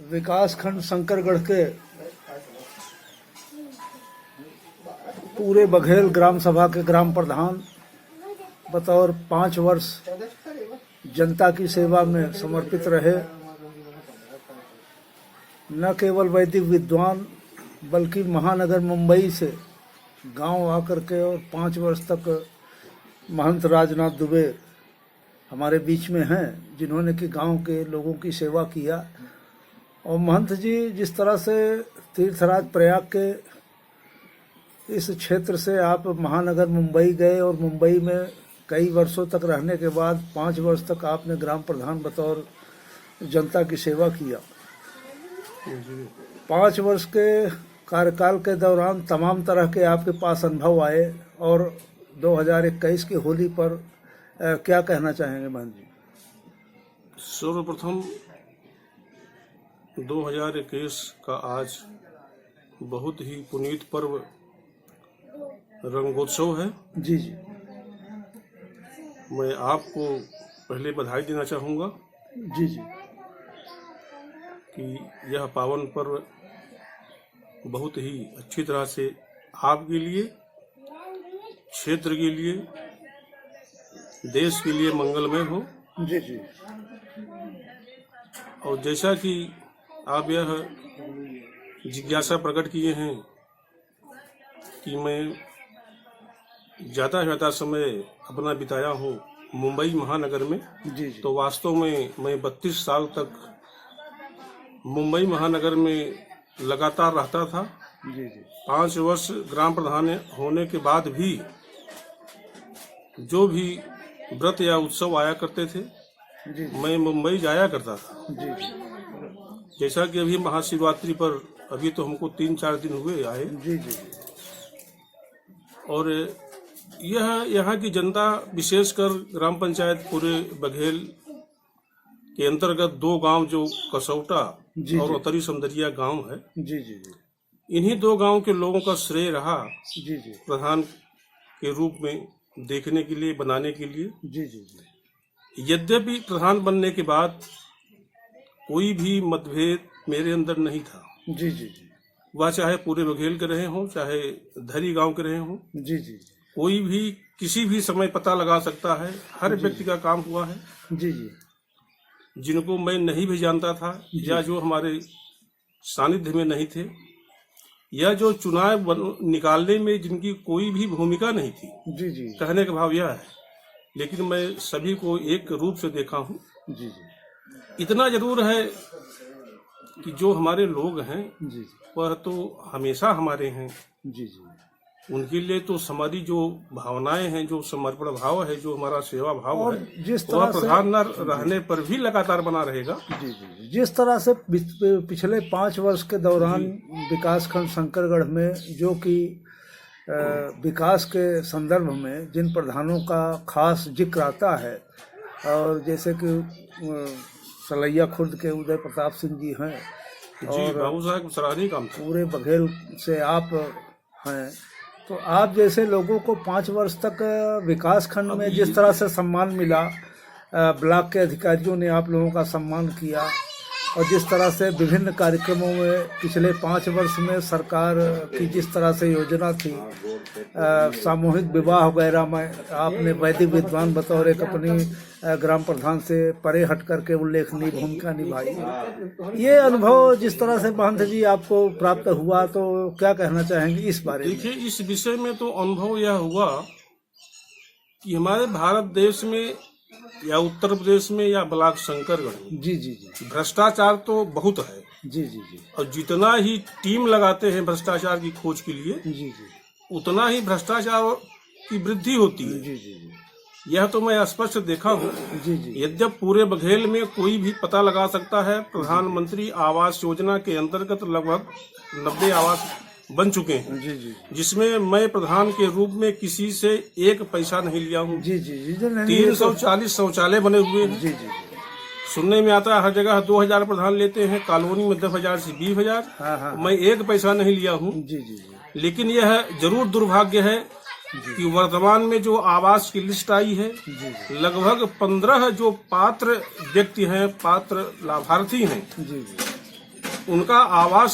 विकास खंड शंकरगढ़ के पूरे बघेल ग्राम सभा के ग्राम प्रधान बतौर 5 वर्ष जनता की सेवा में समर्पित रहे। न केवल वैदिक विद्वान बल्कि महानगर मुंबई से गांव आकर के और 5 वर्ष तक महंत राजनाथ दुबे हमारे बीच में हैं, जिन्होंने कि गांव के लोगों की सेवा किया। और महंत जी जिस तरह से तीर्थराज प्रयाग के इस क्षेत्र से आप महानगर मुंबई गए और मुंबई में कई वर्षों तक रहने के बाद 5 वर्ष तक आपने ग्राम प्रधान बतौर जनता की सेवा किया। 5 वर्ष के कार्यकाल के दौरान तमाम तरह के आपके पास अनुभव आए और 2021 की होली पर क्या कहना चाहेंगे महंत जी? सर्वप्रथम 2021 का आज बहुत ही पुनीत पर्व रंगोत्सव है। जी जी, मैं आपको पहले बधाई देना चाहूँगा जी जी, कि यह पावन पर्व बहुत ही अच्छी तरह से आपके लिए, क्षेत्र के लिए, देश के लिए मंगलमय हो। जी जी, और जैसा कि आप यह जिज्ञासा प्रकट किए हैं कि मैं ज़्यादा से ज़्यादा समय अपना बिताया हूँ मुंबई महानगर में, जी जी, तो वास्तव में मैं 32 साल तक मुंबई महानगर में लगातार रहता था। जी जी, 5 वर्ष ग्राम प्रधान होने के बाद भी जो भी व्रत या उत्सव आया करते थे, जी मैं मुंबई जाया करता था। जी, जी जैसा कि अभी महाशिवरात्रि पर अभी तो हमको 3-4 दिन हुए आए। जी जी, और यह यहाँ की जनता, विशेषकर ग्राम पंचायत पूरे बघेल के अंतर्गत 2 गांव जो कसौटा जी और जी, उत्तरी समदरिया गांव है, जी जी, जी इन्हीं 2 गांव के लोगों का श्रेय रहा जी, जी प्रधान के रूप में देखने के लिए, बनाने के लिए। जी, जी जी, यद्यपि प्रधान बनने के बाद कोई भी मतभेद मेरे अंदर नहीं था। जी जी, जी वह चाहे पूरे बघेल के रहे हों, चाहे धरी गांव के रहे हों, जी जी, कोई भी किसी भी समय पता लगा सकता है। हर व्यक्ति का काम हुआ है। जी जी, जिनको मैं नहीं भी जानता था या जो हमारे सानिध्य में नहीं थे या जो चुनाव निकालने में जिनकी कोई भी भूमिका नहीं थी, जी जी, कहने का भाव यह है, लेकिन मैं सभी को एक रूप से देखा हूँ। जी जी, इतना जरूर है कि जो हमारे लोग हैं जी वह तो हमेशा हमारे हैं। जी, जी उनके लिए तो हमारी जो भावनाएं हैं, जो समर्पण भाव है, जो हमारा सेवा भाव और है, जिस वह तरह से प्रधान न रहने पर भी लगातार बना रहेगा। जी जी, जिस तरह से पिछले 5 वर्ष के दौरान विकासखंड शंकरगढ़ में जो कि विकास के संदर्भ में जिन प्रधानों का खास जिक्र आता है, और जैसे कि सलैया खुर्द के उदय प्रताप सिंह जी हैं जी, बाबू साहब सराहनीय काम था। पूरे बघेल से आप हैं, तो आप जैसे लोगों को 5 वर्ष तक विकास खंड में जिस तरह से सम्मान मिला, ब्लॉक के अधिकारियों ने आप लोगों का सम्मान किया, और जिस तरह से विभिन्न कार्यक्रमों में पिछले 5 वर्ष में सरकार की जिस तरह से योजना थी, सामूहिक विवाह वगैरह में आपने वैदिक विद्वान बतौर एक अपनी ग्राम प्रधान से परे हट करके उल्लेखनीय भूमिका निभाई। ये अनुभव जिस तरह से महंत जी आपको प्राप्त हुआ, तो क्या कहना चाहेंगे इस बारे में? देखिए, इस विषय में तो अनुभव यह हुआ कि हमारे भारत देश में या उत्तर प्रदेश में या ब्लॉक शंकरगढ़ में जी जी जी, भ्रष्टाचार तो बहुत है। जी जी जी, और जितना ही टीम लगाते हैं भ्रष्टाचार की खोज के लिए, जी जी, उतना ही भ्रष्टाचार की वृद्धि होती है। जी जी, यह तो मैं स्पष्ट देखा हूँ। जी जी, यद्यप पूरे बघेल में कोई भी पता लगा सकता है, प्रधानमंत्री आवास योजना के अंतर्गत लगभग 90 आवास बन चुके हैं, जी जी, जिसमें मैं प्रधान के रूप में किसी से 1 पैसा नहीं लिया हूँ। जी जी, जी 340 शौचालय बने हुए हैं। जी जी, सुनने में आता है हर जगह 2000 प्रधान लेते हैं, कॉलोनी में 10,000 से 20,000। हाँ हाँ, मैं 1 पैसा नहीं लिया हूँ। जी जी, जी लेकिन यह जरूर दुर्भाग्य है कि वर्तमान में जो आवास की लिस्ट आई है, लगभग 15 जो पात्र व्यक्ति हैं, पात्र लाभार्थी हैं, उनका आवास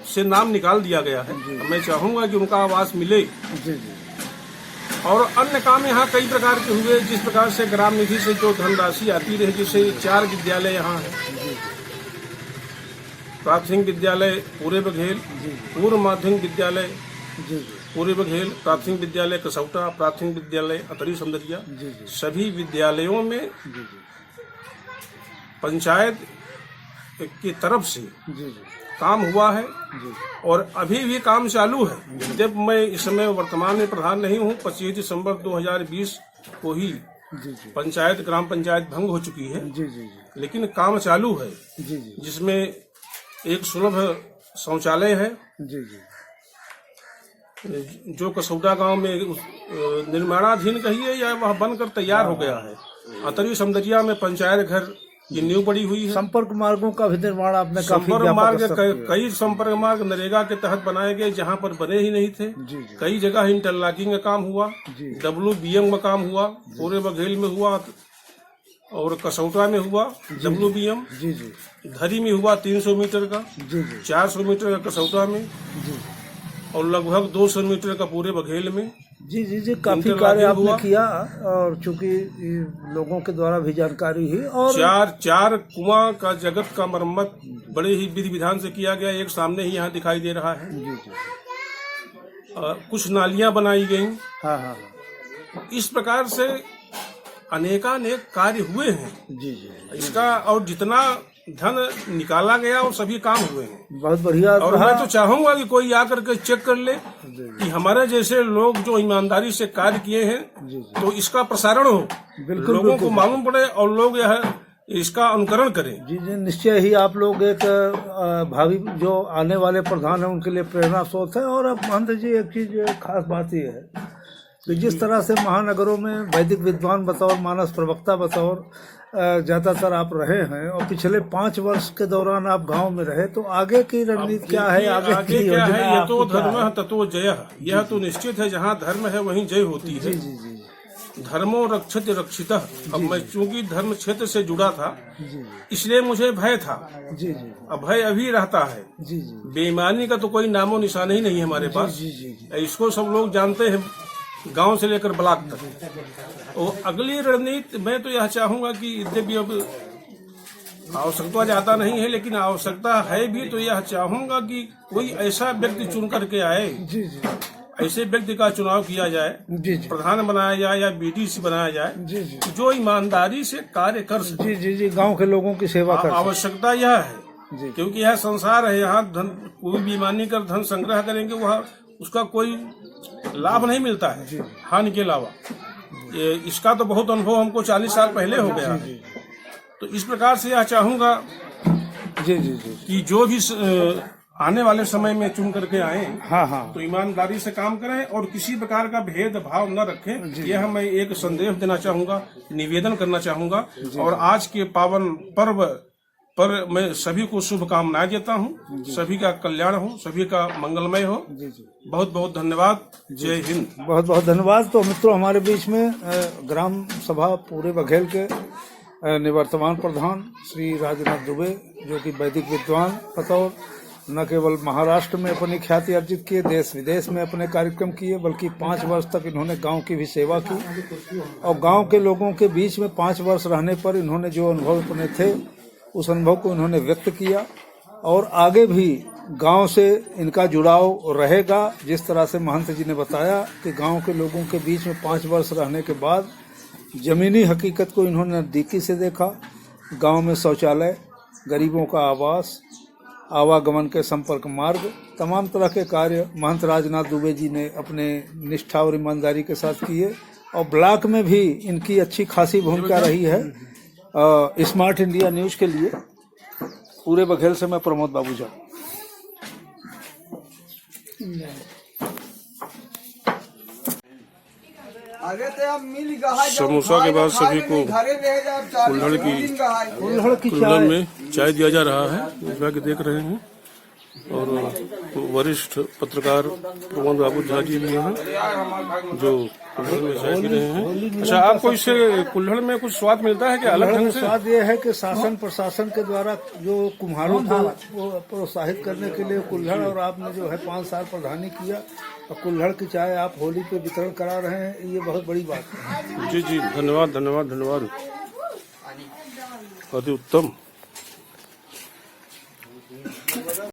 से नाम निकाल दिया गया है। मैं चाहूंगा कि उनका आवास मिले। और अन्य काम यहाँ कई प्रकार के हुए, जिस प्रकार से ग्राम निधि से जो धनराशि आती रही, जैसे 4 विद्यालय यहाँ है, प्राथमिक विद्यालय पूरे बघेल, पूर्व माध्यमिक विद्यालय पूरे बघेल, प्राथमिक विद्यालय कसौटा, प्राथमिक विद्यालय अतरी समदरिया, सभी विद्यालयों में पंचायत की तरफ से काम हुआ है और अभी भी काम चालू है। जब मैं इस समय वर्तमान में प्रधान नहीं हूँ, 25 दिसंबर 2020 को ही पंचायत ग्राम पंचायत भंग हो चुकी है, लेकिन काम चालू है, जिसमें एक सुलभ शौचालय है जो कसौटा गांव में निर्माणाधीन कहिए या वह बनकर तैयार हो गया है। अतरी समदरिया में पंचायत घर की नींव पड़ी हुई है। संपर्क मार्गों का भी निर्माण आपने काफी संपर्क मार्ग कई संपर्क मार्ग नरेगा के तहत बनाए गए, जहां पर बने ही नहीं थे। कई जगह इंटरलॉकिंग का काम हुआ, WBM का काम हुआ, पूरे बघेल में हुआ और कसौटा में हुआ WBM, धरी में हुआ 300 मीटर का, 400 मीटर का कसौटा में और लगभग 200 मीटर का पूरे बघेल में। जी काफी कार्य आपने किया और चूंकि लोगों के द्वारा भी जानकारी हुई। और चार कुआं का जगत का मरम्मत बड़े ही विधि विधान से किया गया, एक सामने ही यहाँ दिखाई दे रहा है। कुछ नालियां बनाई गई। हाँ। इस प्रकार से अनेकानेक कार्य हुए हैं। इसका और जितना धन निकाला गया और सभी काम हुए हैं। बहुत बढ़िया। और मैं तो चाहूंगा कि कोई आकर के चेक कर ले कि हमारे जैसे लोग जो ईमानदारी से कार्य किए हैं, तो इसका प्रसारण हो, लोगों को मालूम पड़े और लोग यह इसका अनुकरण करें। जी निश्चय ही आप लोग एक भावी जो आने वाले प्रधान है उनके लिए प्रेरणा स्रोत है। और अब महंत जी एक चीज खास बात ये है कि जिस तरह से महानगरों में वैदिक विद्वान बतौर, मानस प्रवक्ता बतौर ज्यादातर आप रहे हैं और पिछले 5 वर्ष के दौरान आप गांव में रहे, तो आगे की रणनीति क्या है? आगे की क्या है? ये तो धर्म ततो जय, यह तो निश्चित है, जहाँ धर्म है वहीं जय होती है। धर्मो रक्षित रक्षित। अब मैं चूंकि धर्म क्षेत्र से जुड़ा था, इसलिए मुझे भय था। अब भय अभी रहता है। बेईमानी का तो कोई नामो निशान ही नहीं है हमारे पास। इसको सब लोग जानते हैं, गांव से लेकर ब्लॉक तक। और अगली रणनीति मैं तो यह चाहूंगा कि यद्यपि अब आवश्यकता ज्यादा नहीं है, लेकिन आवश्यकता है भी, तो यह चाहूंगा कि कोई ऐसा व्यक्ति चुन करके आए, ऐसे व्यक्ति का चुनाव किया जाए, प्रधान बनाया जाए या BDC बनाया जाए, जो ईमानदारी से कार्य कर सके। जी गांव के लोगों की सेवा कर। आवश्यकता यह है, क्योंकि यह संसार है, यहाँ धन कोई बेईमानी कर धन संग्रह करेंगे, वह उसका कोई लाभ नहीं मिलता है, हानि के अलावा। इसका तो बहुत अनुभव हमको 40 साल पहले हो गया है। तो इस प्रकार से यह चाहूंगा कि जो भी आने वाले समय में चुन करके आए, तो ईमानदारी से काम करें और किसी प्रकार का भेदभाव न रखें। यह मैं एक संदेश देना चाहूंगा, निवेदन करना चाहूंगा। और आज के पावन पर्व पर मैं सभी को शुभकामनाएं देता हूं, सभी का कल्याण हो, सभी का मंगलमय हो। बहुत बहुत धन्यवाद। जय हिंद। बहुत बहुत धन्यवाद। तो मित्रों, हमारे बीच में ग्राम सभा पूरे बघेल के निवर्तमान प्रधान श्री राजनाथ दुबे, जो कि वैदिक विद्वान बतौर न केवल महाराष्ट्र में अपनी ख्याति अर्जित किए, देश विदेश में अपने कार्यक्रम किए, बल्कि 5 वर्ष तक इन्होंने गांव की भी सेवा की। और गांव के लोगों के बीच में 5 वर्ष रहने पर इन्होंने जो अनुभव अपने थे, उस अनुभव को इन्होंने व्यक्त किया। और आगे भी गांव से इनका जुड़ाव रहेगा। जिस तरह से महंत जी ने बताया कि गांव के लोगों के बीच में 5 वर्ष रहने के बाद जमीनी हकीकत को इन्होंने नज़दीकी से देखा। गांव में शौचालय, गरीबों का आवास, आवागमन के संपर्क मार्ग, तमाम तरह के कार्य महंत राजनाथ दुबे जी ने अपने निष्ठा और ईमानदारी के साथ किए। और ब्लॉक में भी इनकी अच्छी खासी भूमिका रही है। स्मार्ट इंडिया न्यूज के लिए पूरे बघेल से मैं प्रमोद बाबूजा। समोसा के बाद सभी को कुल्हड़ में चाय दिया जा रहा है, जैसा कि देख रहे हैं। और वरिष्ठ पत्रकार प्रमोद बाबू झा जी भी हैं जो कुल्हड़ में चाय पी रहे हैं। अच्छा, आपको इससे कुल्हड़ में कुछ स्वाद मिलता है क्या अलग ढंग से? स्वाद ये है कि शासन प्रशासन के द्वारा जो कुम्हारों को वो प्रोत्साहित करने के लिए कुल्हड़, और आपने जो है 5 साल प्रधानी किया और कुल्हड़ की चाय आप होली पे वितरण करा रहे हैं, ये बहुत बड़ी बात है। जी जी, धन्यवाद धन्यवाद धन्यवाद, अति उत्तम।